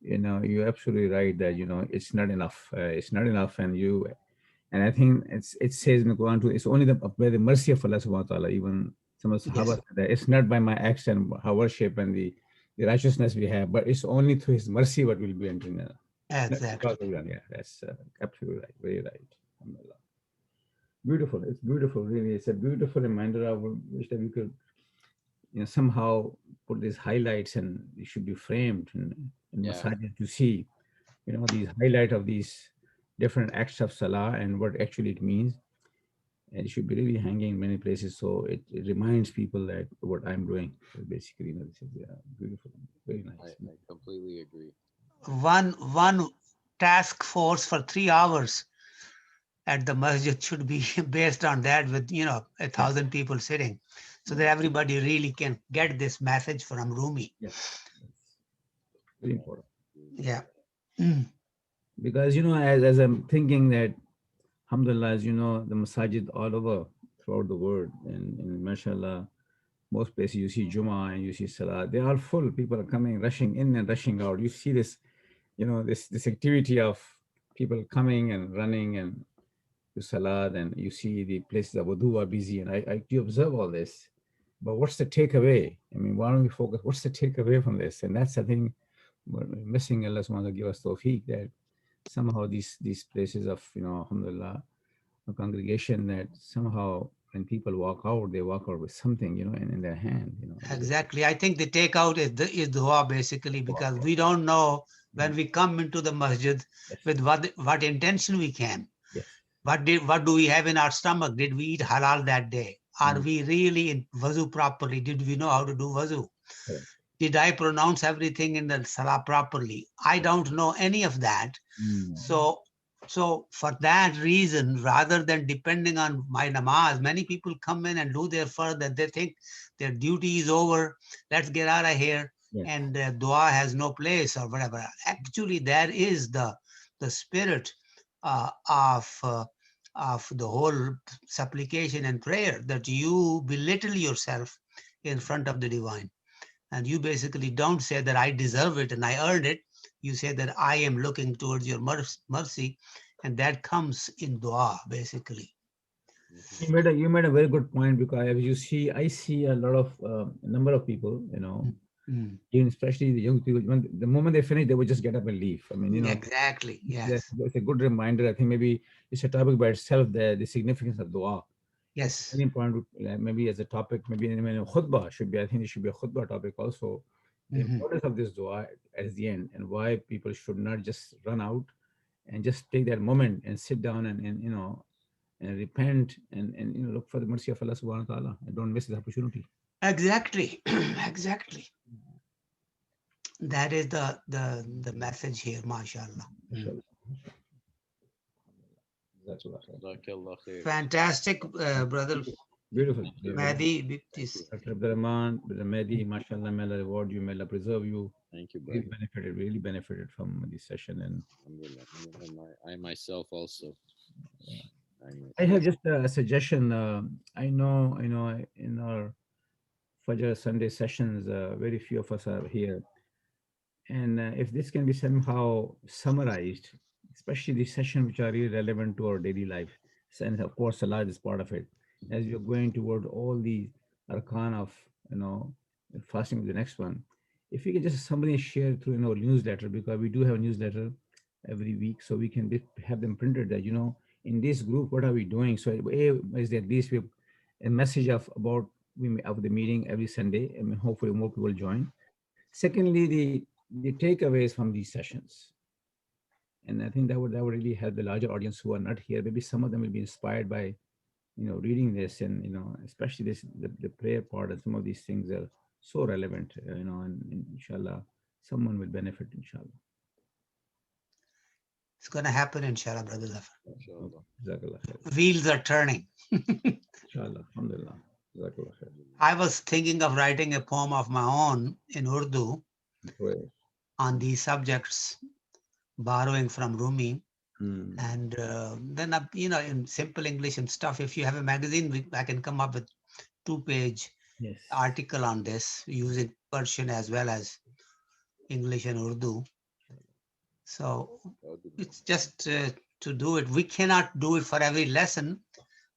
you're absolutely right that it's not enough. It's not enough, and I think it says in the Quran too. It's only by the mercy of Allah Subhanahu wa Taala. Even some of the Sahaba Yes, said that it's not by my acts and our worship and the righteousness we have, but it's only through His mercy what we'll be entering. Not because exactly. we've done. Yeah, that's absolutely right. Very right. Alhamdulillah. Beautiful. It's beautiful, really. It's a beautiful reminder. I wish that we could, somehow put these highlights and it should be framed in Yeah. masajid to see, these highlight of these different acts of salah and what actually it means. And it should be really hanging in many places so it reminds people that what I'm doing. So basically, this is beautiful, very nice. I completely agree. One task force for 3 hours at the masjid should be based on that, with 1,000 people sitting, so that everybody really can get this message from Rumi. Yes, very important. Yeah. Mm. Because, as I'm thinking that, alhamdulillah, as you know, the masajid all over throughout the world, and mashallah, most places you see Jummah and you see Salah, they are full. People are coming, rushing in and rushing out. You see this, this activity of people coming and running and to Salah, and you see the places of wudu are busy, and I do observe all this. But what's the takeaway? I mean, why don't we focus? What's the takeaway from this? And that's, I think, we're missing. Allah subhanahu wa ta'ala give us tawfiq that somehow these places of, alhamdulillah, a congregation, that somehow when people walk out, they walk out with something, in their hand, Exactly. I think the takeout is dua, basically, because we don't know when we come into the masjid Yes, with what intention we came. yes, What do we have in our stomach? Did we eat halal that day? Are we really in wuzu properly? Did we know how to do wuzu? correct. Did I pronounce everything in the salah properly? I don't know any of that. Mm. So for that reason, rather than depending on my namaz, many people come in and do their further. They think their duty is over. Let's get out of here. Yes. And dua has no place or whatever. Actually, that is the spirit of the whole supplication and prayer, that you belittle yourself in front of the divine. And you basically don't say that I deserve it and I earned it. You say that I am looking towards your mercy, and that comes in dua, basically. You made a very good point, because as you see, I see a lot of number of people, Mm. even especially the young people. When the moment they finish, they would just get up and leave. I mean, Exactly. Yes. it's a good reminder. I think maybe it's a topic by itself. The significance of dua. Yes. Very important. Maybe as a topic, maybe in a khutbah should be. I think it should be a khutbah topic also. The importance of this dua at the end, and why people should not just run out and just take that moment and sit down and repent and look for the mercy of Allah subhanahu wa ta'ala, and don't miss the opportunity. Exactly. Exactly. That is the message here, mashallah. Mashallah. Jazakallah khair. Jazakallah khair. Fantastic, brother Beautiful. Mahdi. This Dr. Abdurrahman, Brother Mehdi, mashallah, may Allah reward you, may Allah preserve you. Thank you, Really brother. benefited from this session. And Alhamdulillah. I myself also. I have just a suggestion. I know, in our Fajr Sunday sessions, very few of us are here. And if this can be somehow summarized, especially the sessions which are really relevant to our daily life, and of course, Salah is part of it. As we are going toward all the arkan of, fasting with the next one, if we can just somebody share through newsletter, because we do have a newsletter every week, so we can have them printed that in this group what are we doing. So is there at least we have a message of the meeting every Sunday. I mean, hopefully more people join. Secondly, the takeaways from these sessions, and I think that would really help the larger audience who are not here. Maybe some of them will be inspired by reading this, and especially the prayer part, and some of these things are so relevant. And inshallah, someone will benefit. Inshallah. it's going to happen, inshallah, brother Zafar. Inshallah. Jazakallah khair. Wheels are turning. Inshallah. Alhamdulillah. Jazakallah khair. I was thinking of writing a poem of my own in Urdu Great. on these subjects, borrowing from Rumi. Mm. And then, in simple English and stuff, if you have a magazine, I can come up with 2-page Yes. article on this using Persian as well as English and Urdu. So it's just to do it. We cannot do it for every lesson,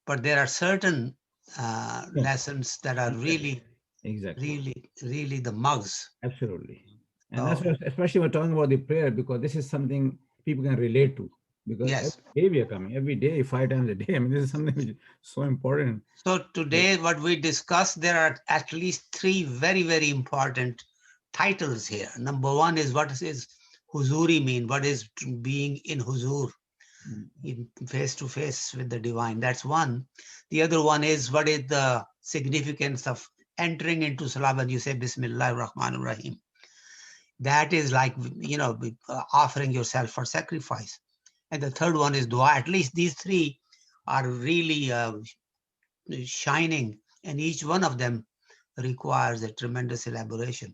but there are certain Yeah. lessons that are Exactly. Exactly. really the mugs. Absolutely. And that's So what, especially we're talking about the prayer, because this is something people can relate to. Because every yes. day we are coming, every day, 5 times a day. I mean, this is something which is so important. So Yeah. today, what we discussed, there are at least 3 very important titles here. Number one is, what is huzuri mean? What is being in huzur, Mm. in face to face with the divine? That's one. The other one is, what is the significance of entering into salah when you say Bismillah Rahman Rahim? That is like, offering yourself for sacrifice. And the third one is dua. At least these three are really shining, and each one of them requires a tremendous elaboration.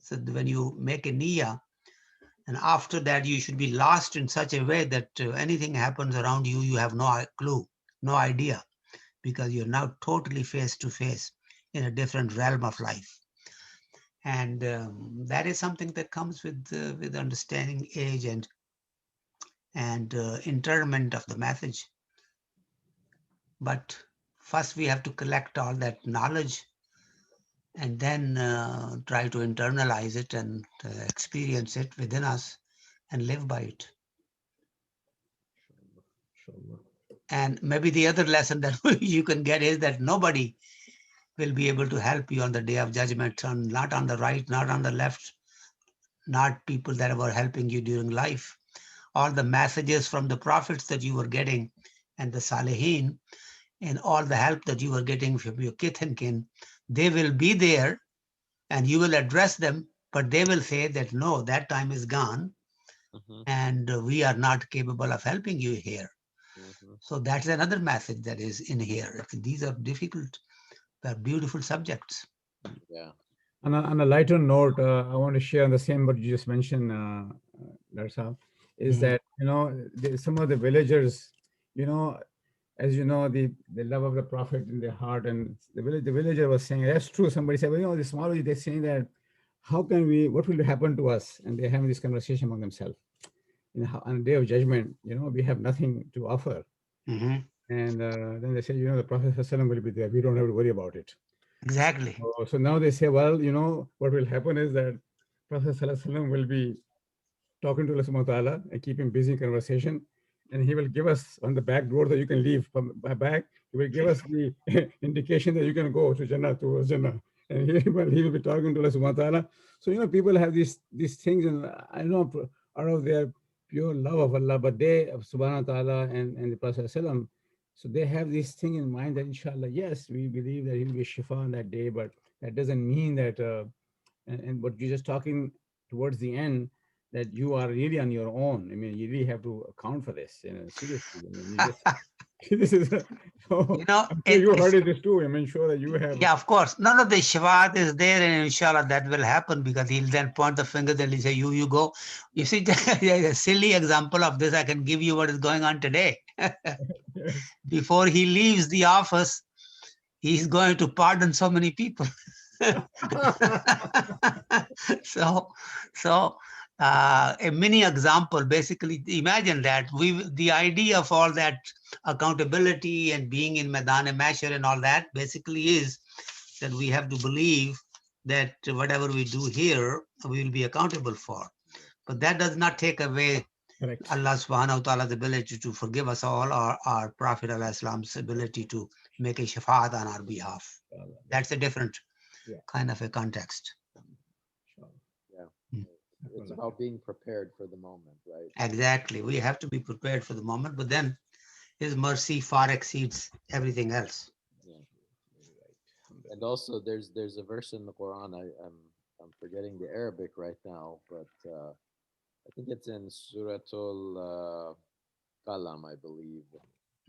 So when you make a niyyah, and after that you should be lost in such a way that anything happens around you, you have no clue, no idea, because you're now totally face to face in a different realm of life. And that is something that comes with understanding age and interment of the message. But first we have to collect all that knowledge and then try to internalize it and experience it within us and live by it. Inshallah. And maybe the other lesson that you can get is that nobody will be able to help you on the day of judgment, not on the right, not on the left, not people that were helping you during life. All the messages from the prophets that you were getting and the Salihin and all the help that you were getting from your kith and kin, they will be there and you will address them, but they will say that no, that time is gone Mhm, and we are not capable of helping you here. mhm. So that's another message that is in here. These are difficult, but beautiful subjects. Yeah. On a lighter note, I want to share on the same what you just mentioned, Dr. Saab, is Mhm. that, some of the villagers, you know, as you know, the love of the Prophet in their heart, and the villager was saying, that's true. Somebody said, well, the Somali, they're saying that, what will happen to us? And they're having this conversation among themselves. On the day of judgment, we have nothing to offer. Mhm. And then they say, the Prophet ﷺ will be there. We don't have to worry about it. Exactly. So now they say, well, what will happen is that Prophet ﷺ will be talking to Allah subhanahu wa ta'ala and keep him busy in conversation. And he will give us on the back door that you can leave from my back. He will give us the indication that you can go to Jannah, towards Jannah. And he will be talking to Allah subhanahu wa ta'ala. So, people have these things, and I know out of their pure love of Allah, but they, of subhanahu wa ta'ala and the Prophet ﷺ, so they have this thing in mind that inshallah, yes, we believe that he will be shifa on that day, but that doesn't mean that, and what you're just talking towards the end, that you are really on your own. I mean, you really have to account for this. Seriously. I mean, you just this is so. I'm sure you It's heard this too. I mean, sure that you have. yeah, of course. None of the Shawat is there, and inshallah that will happen because he'll then point the finger and he'll say, you go. You see, a silly example of this, I can give you what is going on today. Yes. Before he leaves the office, he's going to pardon so many people. so a mini example, basically imagine that the idea of all that accountability and being in Maidan Masher and all that basically is that we have to believe that whatever we do here we will be accountable for, but that does not take away Correct. Allah subhanahu wa ta'ala's ability to forgive us all, or our Prophet al Islam's ability to make a shafaat on our behalf. That's a different Yeah. kind of a context. Yeah. Mm. It's about being prepared for the moment, right? Exactly. We have to be prepared for the moment, but then His mercy far exceeds everything else. Yeah. And also, there's a verse in the Quran. I'm forgetting the Arabic right now, but I think it's in Suratul Qalam, I believe,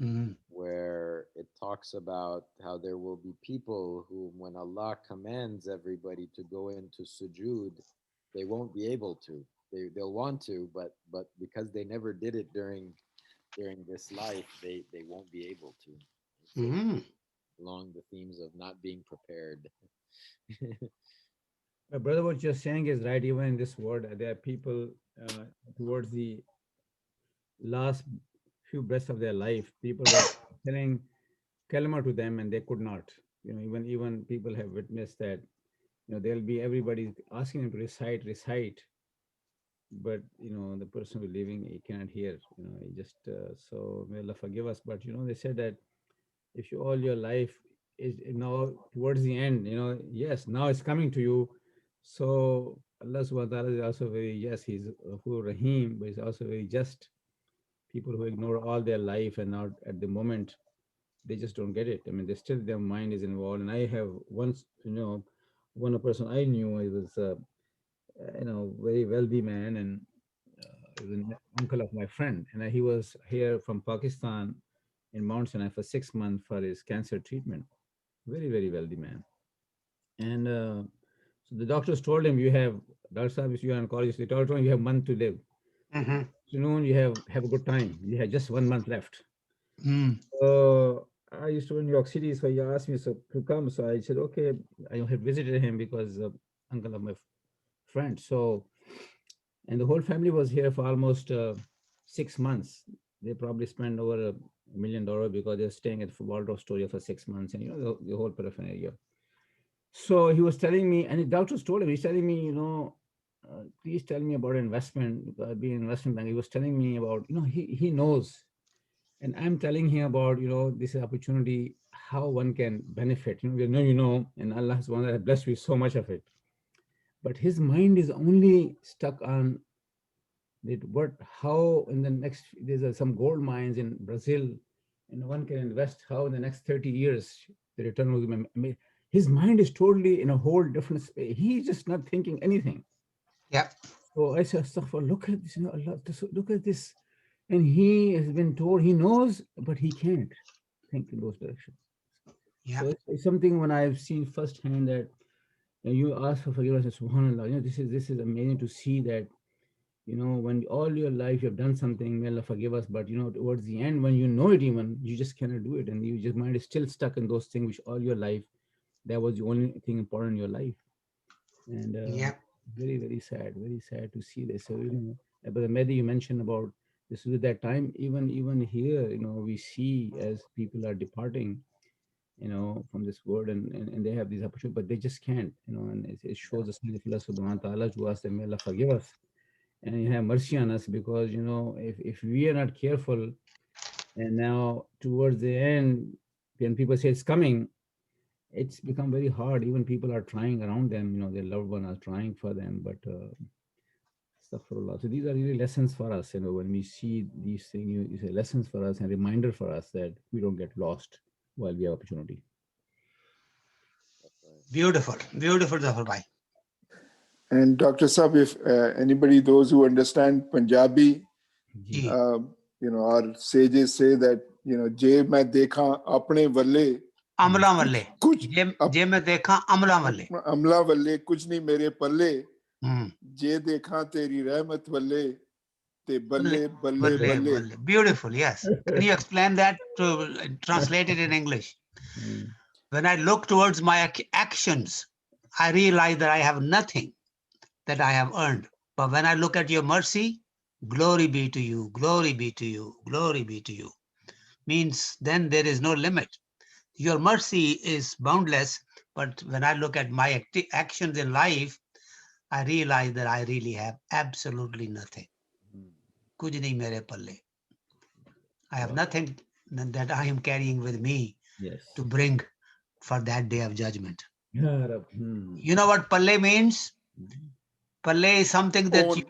Mhm. where it talks about how there will be people who, when Allah commands everybody to go into sujood, they won't be able to. they'll want to, but because they never did it during this life, they won't be able to. So Mhm. along the themes of not being prepared. Brother, what you're saying is right. Even in this world, there are people uh, towards the last few breaths of their life, people were telling kalima to them and they could not. Even people have witnessed that. There'll be everybody asking them to recite, but the person who's leaving, he cannot hear. He just so may Allah forgive us. But they said that if you all your life is now towards the end, yes, now it's coming to you. So Allah subhanahu wa ta'ala is also very, yes, he's Ghafur Rahim, but he's also very just. People who ignore all their life and now at the moment they just don't get it. I mean, they still, their mind is involved. And I have once, one person I knew, he was very wealthy man, and he was an uncle of my friend, and he was here from Pakistan in Mount Sinai for 6 months for his cancer treatment. Very, very wealthy man. And so the doctors told him, you have, Dr. Saab, if you are an oncologist, they told him you have a month to live. Mhm. Afternoon, you have a good time. You have just 1 month left. Mm. So I used to in New York City, so he asked me to come. So I said, okay. I had visited him because uncle of my friend. So, and the whole family was here for almost 6 months. They probably spent over $1 million because they're staying at Waldorf Astoria for 6 months, and the whole paraphernalia. So he was telling me, and the doctors told him, he's telling me, please tell me about investment. Being an investment bank, he was telling me about, he knows. And I'm telling him about, this opportunity, how one can benefit. And Allah has one that has blessed me so much of it. But his mind is only stuck on that how in the next, there's some gold mines in Brazil, and one can invest how in the next 30 years, the return will be. His mind is totally in a whole different space. He's just not thinking anything. Yeah. So I said, Astaghfir, look at this, Allah, look at this. And he has been told, he knows, but he can't think in those directions. Yeah. So it's something when I've seen firsthand that you ask for forgiveness, and subhanAllah, this is amazing to see that, when all your life you have done something, may Allah forgive us, but towards the end, when you know it, even you just cannot do it, and you just mind is still stuck in those things which all your life, that was the only thing important in your life. And Yeah. very, very sad to see this. So, but the Mehdi you mentioned about this is that time, even here, we see as people are departing, from this world, and they have these opportunities, but they just can't, and it shows us the Allah subhanahu wa ta'ala to ask them, may Allah forgive us and you have mercy on us, because if we are not careful, and now towards the end, when people say it's coming, it's become very hard. Even people are trying around them, their loved one are trying for them, but astaghfirullah. So these are really lessons for us, when we see these things, it's a lessons for us and reminder for us that we don't get lost while we have opportunity. That's right. Beautiful. Beautiful, Zafar Bhai. And Dr. Saab, if anybody, those who understand Punjabi, Ji. our sages say that, je main dekha apne valle, अमला वाले kuch जे मैं देखा अमला वाले amla valle kuch nahi mere palle, hmm je dekha teri rahmat valle, te Balle, balle balle balle, balle. balle. Beautiful, yes. Can you explain that to translate it in English? Mm. When I look towards my actions, I realize that I have nothing that I have earned. But when I look at your mercy, glory be to you, glory be to you, glory be to you. Means then there is no limit. Your mercy is boundless, but when I look at my actions in life, I realize that I really have absolutely nothing. Kuch nahi mere palle. I have nothing that I am carrying with me Yes. to bring for that day of judgment. Ya Rab. Hmm. You know what palle means? Palle is something that you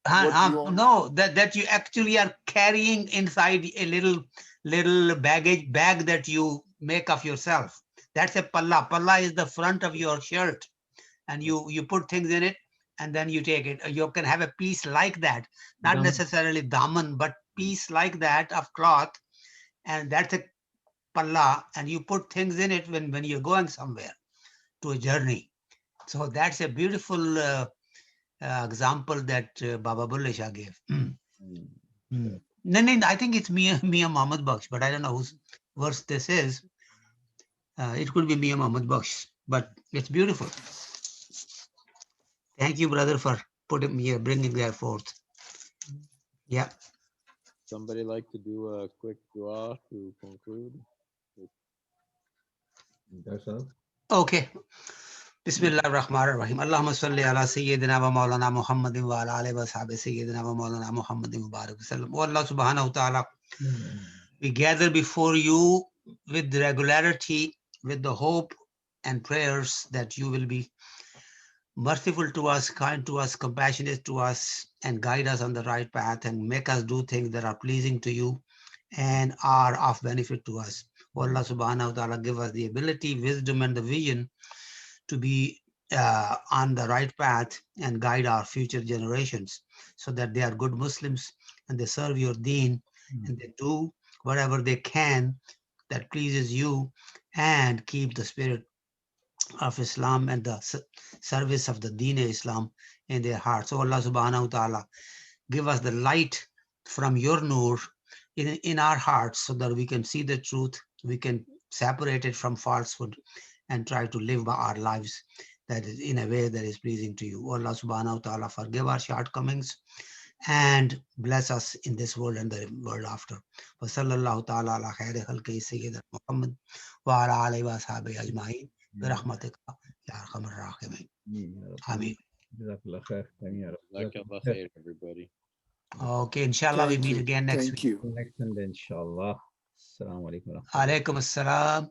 What you own. no, that you actually are carrying inside a little baggage bag that you make of yourself. That's a palla. Palla is the front of your shirt, and you put things in it, and then you take it. You can have a piece like that, not Daman. necessarily daman, but piece like that of cloth, and that's a palla, and you put things in it when you're going somewhere to a journey. So that's a beautiful example that Baba Bulle Shah gave. Mm. No, no, I think it's Mia Muhammad Baksh, but I don't know whose verse this is. It could be Mia Muhammad Baksh, but it's beautiful. Thank you, brother, for bringing that forth. Yeah. Somebody like to do a quick dua to conclude? That's all. Okay. Bismillah ar-Rahman ar-Rahim. Allahumma salli ala Sayyidina wa Mawlana Muhammadin wa ala alihi wa sahbihi Sayyidina wa Mawlana Muhammadin wa barik wa sallam. Oh Allah subhanahu wa ta'ala, we gather before you with regularity, with the hope and prayers that you will be merciful to us, kind to us, compassionate to us, and guide us on the right path and make us do things that are pleasing to you and are of benefit to us. Oh Allah subhanahu wa ta'ala, give us the ability, wisdom, and the vision to be on the right path and guide our future generations so that they are good Muslims and they serve your deen and they do whatever they can that pleases you and keep the spirit of Islam and the service of the deen Islam in their hearts. So Allah subhanahu wa ta'ala, give us the light from your nur in our hearts so that we can see the truth, we can separate it from falsehood and try to live our lives that is in a way that is pleasing to you. Allah subhanahu wa ta'ala, forgive our shortcomings and bless us in this world and the world after. Wa sallallahu ta'ala ala khayri khalqi sayyidina Muhammad wa ala alihi wa sahbihi ajma'in bi rahmatika ya arhamar rahimin. Ameen. Jazakallah khair. Jazakallah khair, everybody. Okay, inshallah we Thank meet you. again next Thank week. you. Next and inshallah. Assalamu alaikum. Alaikum assalam